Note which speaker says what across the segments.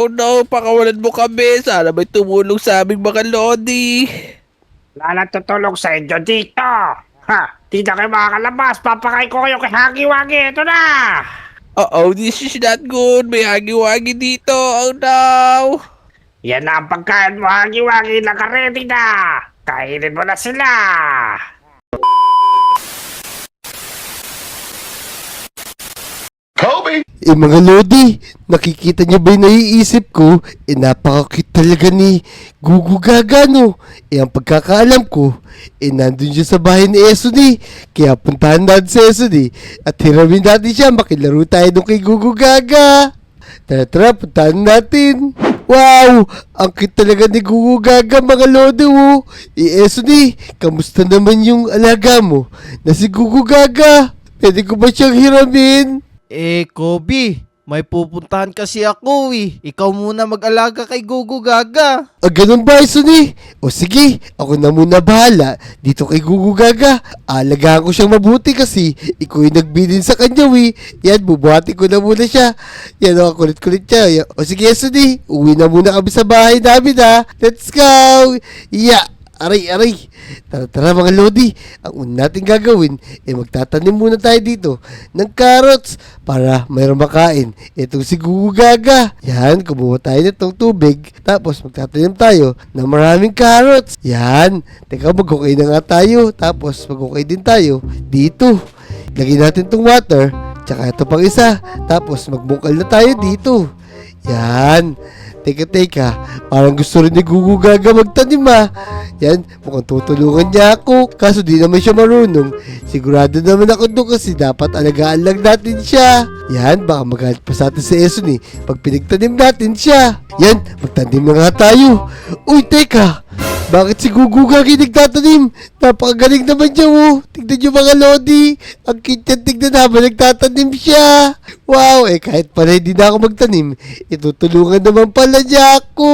Speaker 1: Oh no, pakawalan mo kami. Sana may tumulong sa aming mga lodi.
Speaker 2: Wala nang tutulong sa inyo dito. Ha, di na kayo makakalabas. Papakain ko kayo kay Hagi-Wagi. Ito na!
Speaker 1: Oh, this is not good. May hagi-wagi dito. Oh no.
Speaker 2: Yan na ang pagkain mo, Hagi-Wagi. Naka-ready na. Kainin mo na sila.
Speaker 3: Mga lodi, nakikita niyo ba yung naiisip ko? Napaka-cute talaga ni Gugu Gaga, no? Ang pagkakaalam ko, nandun siya sa bahay ni Esody. Kaya puntahan natin si Esody at hiramin natin siya. Makilaro tayo doon kay Gugu Gaga. Tara, puntahan natin. Wow! Ang cute talaga ni Gugu Gaga, mga lodi, oh. Esody, kamusta naman yung alaga mo na si Gugu Gaga? Pwede ko ba siyang hiramin?
Speaker 4: Kobe, may pupuntahan kasi ako eh. Ikaw muna mag-alaga kay Gugu Gaga.
Speaker 3: Ganun ba, Esody? O sige, ako na muna bahala dito kay Gugu Gaga. Alagaan ko siyang mabuti kasi ikaw yung nagbilin sa kanya, we. Yan, bubuhati ko na muna siya. Yan, o, kulit-kulit siya. O sige, Esody, uwi na muna kami sa bahay namin, ha. Let's go! Yeah! Aray! Tara mga lodi, ang una natin gagawin magtatanim muna tayo dito ng carrots para mayroong makain. Itong si Gugu Gaga. Yan, kumuha tayo nitong tubig. Tapos magtatanim tayo ng maraming carrots. Yan, teka, mag-okay na nga tayo. Tapos mag-okay din tayo dito. Lagyan natin tong water. Tsaka ito pang isa. Tapos magbungkal na tayo dito. Yan. Teka, parang gusto rin ni Gugu Gaga magtanim, ha. Yan, mukhang tutulungan niya ako. Kaso di naman siya marunong. Sigurado naman ako doon kasi dapat alagaan lang natin siya. Yan, baka magalit pa sa atin si Esody pag pinagtanim natin siya. Yan, magtanim na nga tayo. Uy, teka, bakit si Gugu Gaga nagtatanim? Napakagaling naman niya, oh. Tignan niyo mga lodi. Ang cute niya tignan habang nagtatanim siya. Wow, kahit pala hindi na ako magtanim, itutulungan naman pala niya ako.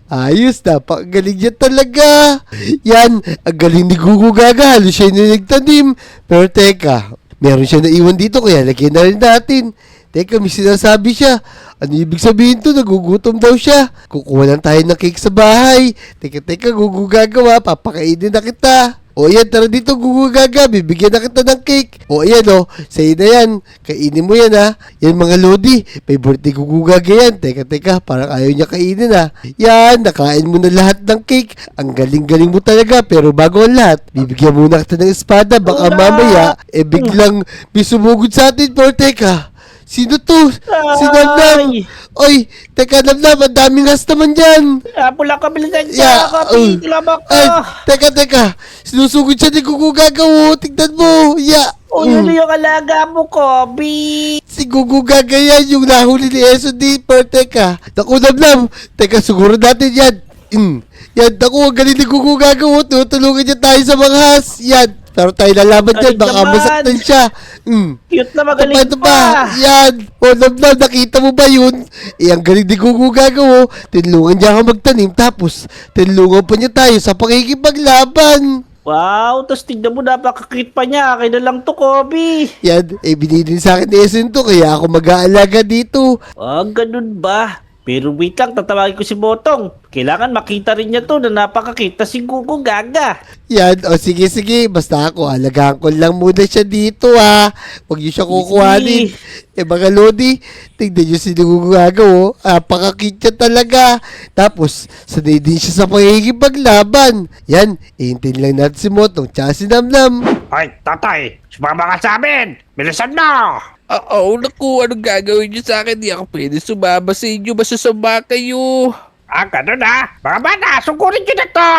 Speaker 3: Ayos, napakagaling niya talaga. Yan, ang galing ni Gugu Gaga. Halos siya yung nagtanim. Pero teka, meron siya naiwan dito kaya lagyan na rin natin. Teka, may sinasabi siya. Ano ibig sabihin to? Nagugutom daw siya. Kukuha lang tayo ng cake sa bahay. Teka, Gugu Gaga, papakainin na kita. O yan, tara dito Gugu Gaga, bibigyan na kita ng cake. O ayan o, sa'yo na yan. Kainin mo yan, ha. Yan mga lodi, favorite ni Gugu Gaga yan. Teka, parang ayaw niya kainin, ha. Yan, nakain mo na lahat ng cake. Ang galing-galing mo talaga. Pero bago ang lahat, bibigyan muna kita ng espada. Baka mamaya, biglang may sumugod sa atin. Pero teka, sino to? Si Namnam. Oy, teka Namnam, ang daming has naman dyan.
Speaker 2: Pula ka bilisan
Speaker 3: Yeah,
Speaker 2: siya. Kapi, kilabak
Speaker 3: Ay,
Speaker 2: ka.
Speaker 3: teka. Sinusugod siya ni Gugu Gaga, oh. Tignan mo. Yeah.
Speaker 2: O, ano yung alaga mo, Kobe?
Speaker 3: Si Gugu Gaga yan, yung nahuli ni Esody. Pero teka, naku Namnam. Teka, siguro natin yan. Yan, naku, ang galing ni Gugu Gaga, oh. Tutulungan niya tayo sa mga has. Yan. Pero tayo lalaban dyan,
Speaker 2: Galing
Speaker 3: baka
Speaker 2: naman.
Speaker 3: masaktan siya.
Speaker 2: Cute na magaling
Speaker 3: Ito pa. Yan. O, Namnam, nakita mo ba yun? Ang galing ni Gugu Gaga, oh. Tinulungan niya ako magtanim, tapos tinulungan pa niya tayo sa pakikipaglaban.
Speaker 2: Wow, tapos tignan mo, napakakit pa niya. Akin na lang to, Kobe.
Speaker 3: Yan, binili sa akin ni Esen to, kaya ako mag-aalaga dito.
Speaker 2: Ganun ba? Pero wait lang, tatawagin ko si Botong. Kailangan makita rin niya to na napakakita si Gugu Gaga.
Speaker 3: Yan, o sige, basta ako, alagaan ko lang muna siya dito, ha. Huwag niyo siya kukuhanin. Mga lodi, tignan niyo si Gugu Gaga, oh. Napakakit niya talaga. Tapos, sanay din siya sa pakikipaglaban. Yan, ihintin lang natin si Motong, tsaka si Namnam.
Speaker 2: Ay, tatay, sumama ka sa amin. Bilisan na.
Speaker 1: Naku, anong gagawin niyo sa akin? Di ako pwede sumama sa inyo. Masasama kayo.
Speaker 2: Ganun na. Mga bata, sukurin niyo na to.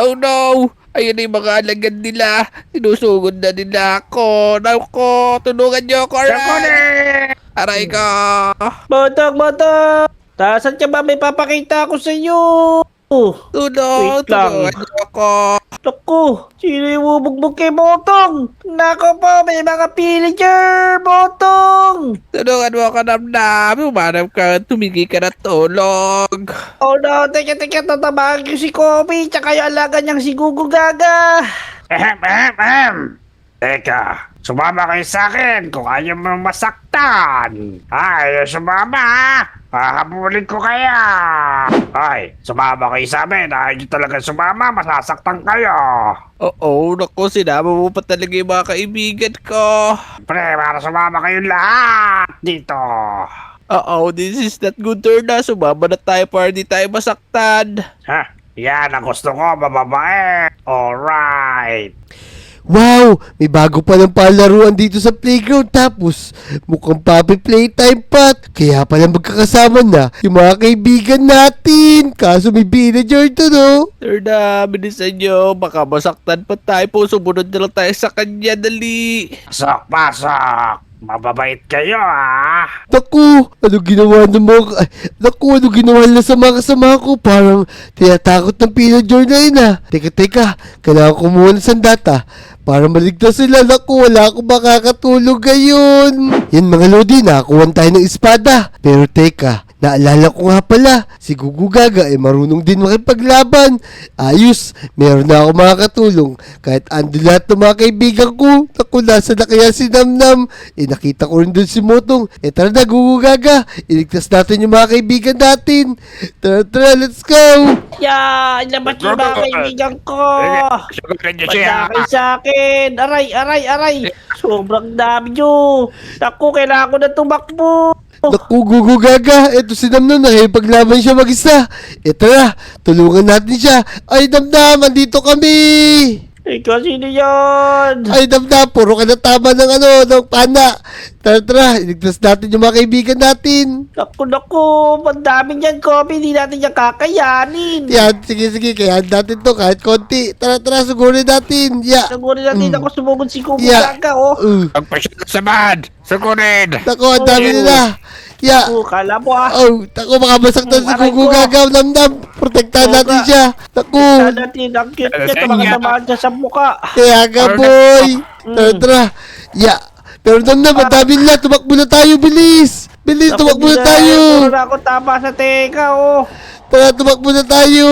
Speaker 1: Oh no! Ayun na yung mga alagad nila. Sinusugod na nila ako. Naku, tulungan niyo ako.
Speaker 2: Sukurin!
Speaker 1: Aray ko.
Speaker 2: Botong! Tasan ka ba? May papakita ako sa iyo.
Speaker 1: Tulungan
Speaker 2: Wait lang.
Speaker 1: niyo ako.
Speaker 2: Naku, sino yung bubugbog kay Botong? Naku po, may mga pillager, Botong!
Speaker 1: Tulungan mo ako, Namnam. Umanap ka, tumigi ka na tulog.
Speaker 2: Oh no, teka, tatabagan ko si Kobe, tsaka yung alaga niyang si Gugu Gaga. Teka,
Speaker 5: Sumama kayo sa akin kung ayaw mo masaktan. Ay, sumama ha. Hahabulin ko kaya. Ay, sumama kayo sa amin. Ayaw nyo talaga sumama, masasaktan kayo.
Speaker 1: Oo, naku, sinama mo pa talaga yung mga kaibigan ko.
Speaker 5: Pre, para sumama kayong lahat dito.
Speaker 1: Oo, this is not good turn na. Sumama na tayo para di tayo masaktan.
Speaker 5: Ha? Yan ang gusto ko, bababae. Alright.
Speaker 3: Wow! May bago pa ng palaruan dito sa playground tapos mukhang puppy playtime pa. Kaya pala magkakasama na yung mga kaibigan natin. Kaso may villager to, no?
Speaker 1: Turn na, bilisan nyo. Baka masaktan pa tayo. Sumunod na lang tayo sa kanya. Dali.
Speaker 5: Pasok. Mababait kayo ha.
Speaker 3: Naku, ano ginawa ng mga... Naku, ano ginawa nila sa mga kasama ko? Parang tinatakot ng villager na yun, ah. Teka, kailangan ko muna ng sandata para maligtas sila. Naku, wala akong makakatulog ngayon. Yan mga lodi, nakakuha tayo ng espada. Pero teka, naalala ko nga pala, si Gugu Gaga ay marunong din makipaglaban. Ayos, meron na ako makakatulong. Kahit ando lahat ng mga kaibigan ko. Naku, nasa na kaya si Namnam? Nakita ko rin doon si Motong. Tara na, Gugu Gaga. Iligtas natin yung mga kaibigan natin. Tara, let's go.
Speaker 2: Yan! Labas yung mga kaibigan ko!
Speaker 5: Sugurin nyo siya.
Speaker 2: Pagdaki sa akin! Aray! Sobrang dami nyo! Naku, kailangan ko na tumakbo!
Speaker 3: Naku, Gugu Gaga. Eto si Namnam, nakipaglaban siya mag-isa. Tara, tulungan natin siya. Ay, Namnam, andito kami.
Speaker 2: Ikaw, sino yun?
Speaker 3: Ay, Namnam, puro ka na tama ng pana. Tara, iligtas natin yung mga kaibigan natin.
Speaker 2: Naku, pandami niyan, Kobe. Hindi natin yan kakayanin.
Speaker 3: Yan, sige, kaya natin to kahit konti. Tara, sugurin natin. Yeah.
Speaker 2: Nagunin natin ako sumugod si Kuko
Speaker 3: Yeah.
Speaker 2: Gaga, oh.
Speaker 5: Pagpasya sa man. Sugurin.
Speaker 3: Naku, ang dami nila. Yeah.
Speaker 2: Kala mo ah.
Speaker 3: Oh, naku, baka masaktan si
Speaker 2: Aray
Speaker 3: Gugu
Speaker 2: ko.
Speaker 3: Gaga. Namnam, protektahan
Speaker 2: Oo
Speaker 3: natin
Speaker 2: nga.
Speaker 3: siya. Naku,
Speaker 2: Sana natin, ang cute niya.
Speaker 5: Sa
Speaker 2: Tumatamaan siya sa mukha.
Speaker 3: kaya ka, boy. Tara. Yeah. Pero Namnam, ang dami nila. Tumakbo na tayo, bilis. Tumakbo na tayo.
Speaker 2: Puro na ako tama sa teka, oh.
Speaker 3: Tara, tumakbo na tayo!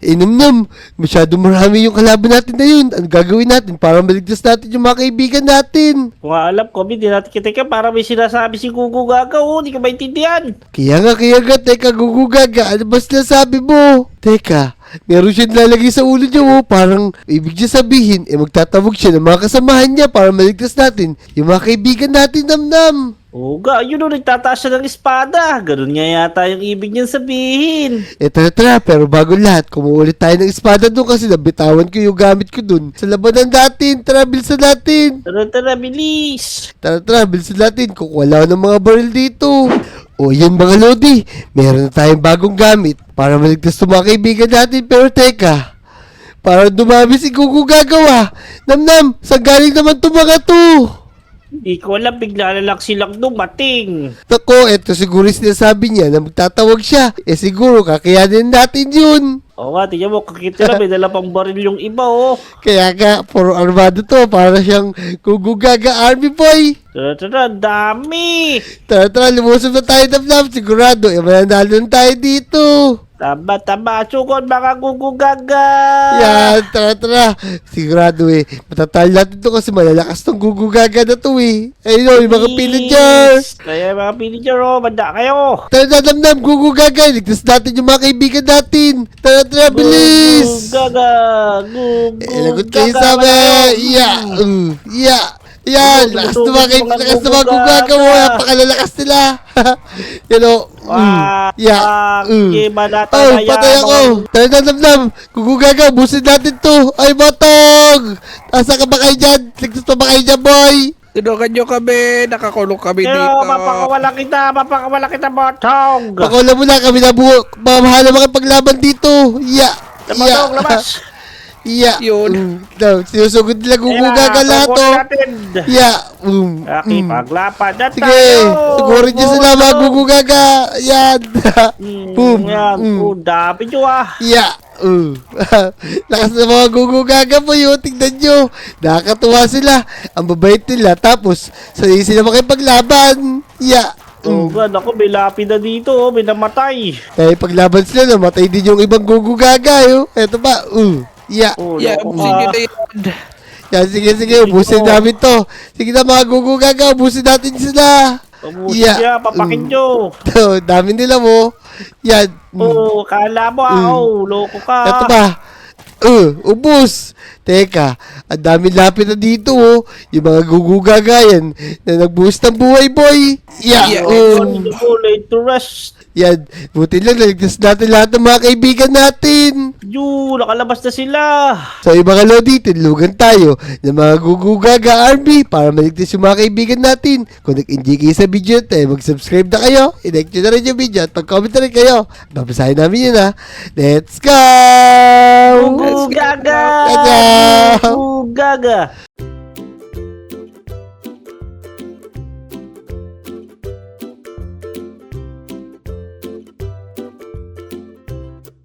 Speaker 3: Namnam, masyado marami yung kalaban natin na yun. Ano gagawin natin para maligtas natin yung mga kaibigan natin?
Speaker 2: Kung alam ko, hindi natin kita para may sinasabi si Kuko Gaga, oh. Hindi ka maintindihan.
Speaker 3: Kaya nga, teka, Gugu Gaga, ano ba sinasabi mo? Teka, meron siya nilalagay sa ulo niya, oh. Parang ibig niya sabihin, magtatawag siya ng mga kasamahan niya para maligtas natin yung mga kaibigan natin, Namnam.
Speaker 2: Oo ga, yun o, nagtataas siya ng espada. Ganun nga yata yung ibig niyang sabihin.
Speaker 3: Tara, pero bago lahat, kumuulit tayo ng espada doon kasi nabitawan ko yung gamit ko doon. Sa labanan natin, tara, bilisan natin.
Speaker 2: Tara, bilis.
Speaker 3: Tara, bilisan natin kung wala ng mga baril dito. O yan mga lodi, meron na tayong bagong gamit para maligtas ng mga kaibigan natin. Pero teka, para dumami si Gugu Gagawa. Namnam, saan galing naman itong mga to?
Speaker 2: Hindi ko alam, bigla na lang silang dumating.
Speaker 3: Nako, eto siguro yung sinasabi niya na magtatawag siya. Siguro kakayanin natin yun.
Speaker 2: Oo nga, tingnan mo, kakita na, may dala pang baril yung iba, oh.
Speaker 3: Kaya nga, puro armado to. Para siyang Gugu Gaga Army Boy.
Speaker 2: Tara, dami.
Speaker 3: Tara, lumusog na tayo, Namnam. Sigurado, mananalo na tayo dito.
Speaker 2: Tama, sugod mga Kuko Gaga.
Speaker 3: Yan, tara. Sigurado matatalo natin to kasi malalakas tong Gugu Gaga na to Ayun yung mga pillagers.
Speaker 2: Kaya mga pillager, oh, banda kayo.
Speaker 3: Tara, Namnam, Gugu Gaga. Ligtas natin yung mga kaibigan natin. Tara, bilis.
Speaker 2: Kuko Gaga. Kuko
Speaker 3: Lagot kayo
Speaker 2: Gaga,
Speaker 3: sa
Speaker 2: wala
Speaker 3: amin.
Speaker 2: kayo.
Speaker 3: Yan, lakas na mga kaibigan, lakas na mga Gugu Gaga mo. Napakalalakas nila. Yan o. Patay ako. Tara na, Namnam. Gugu Gaga, busin natin to. Ay, Motong. Asa ka ba kayo dyan? Ligtas pa ba kayo dyan, boy?
Speaker 1: Tulungan nyo kami. Nakakulong kami
Speaker 2: Pero
Speaker 1: dito.
Speaker 2: mapakawala kita, Botong.
Speaker 3: Pakawala mo na kami na buo. Mamahala makipaglaban dito.
Speaker 2: Botong, labas.
Speaker 1: Yun.
Speaker 3: Sinusugod nila Gugu Gaga lahat o.
Speaker 2: Pakipaglaban na tayo.
Speaker 3: Sige, sugurin niyo sila mga Gugu Gaga. Yan. Boom.
Speaker 2: Yan, dami nyo ah.
Speaker 3: Lakas na mga Gugu Gaga po yun. Tingnan nyo. Nakakatuwa sila. Ang babait nila. Tapos, sanay sila makipaglaban.
Speaker 2: Oo nga, naku, may lapi na dito, oh, may namatay.
Speaker 3: Kaya paglaban sila, namatay din yung ibang Gugu Gaga. Eto pa.
Speaker 2: Oh,
Speaker 1: Yeah,
Speaker 2: naku,
Speaker 1: busin nyo na yun.
Speaker 3: Yan, sige, ubusin namin to. Sige na mga gugugaga, ubusin natin sila.
Speaker 2: Pabuti
Speaker 3: Yeah.
Speaker 2: siya, papakin nyo.
Speaker 3: To, dami nila mo. Yan.
Speaker 2: Oo, kala mo loko ka.
Speaker 3: Ito ba? Ubus. Teka, ang dami lapit na dito, oh. Yung mga gugugaga yan na nag-boost ng buhay, boy. Yeah,
Speaker 2: Hindi ko late to rest.
Speaker 3: Yan, buti lang, naligtas natin lahat ng mga kaibigan natin.
Speaker 2: Nakalabas na sila.
Speaker 3: So, yung mga lodi, tinulugan tayo ng mga gugugaga army para maligtas yung mga kaibigan natin. Kung nag-enjoy kayo sa video ito, mag-subscribe na kayo, i-like nyo na rin yung video at mag-comment na rin kayo. Babasahin namin yun, ha. Let's go!
Speaker 2: Gugaga!
Speaker 3: Gaga!
Speaker 2: Gugaga!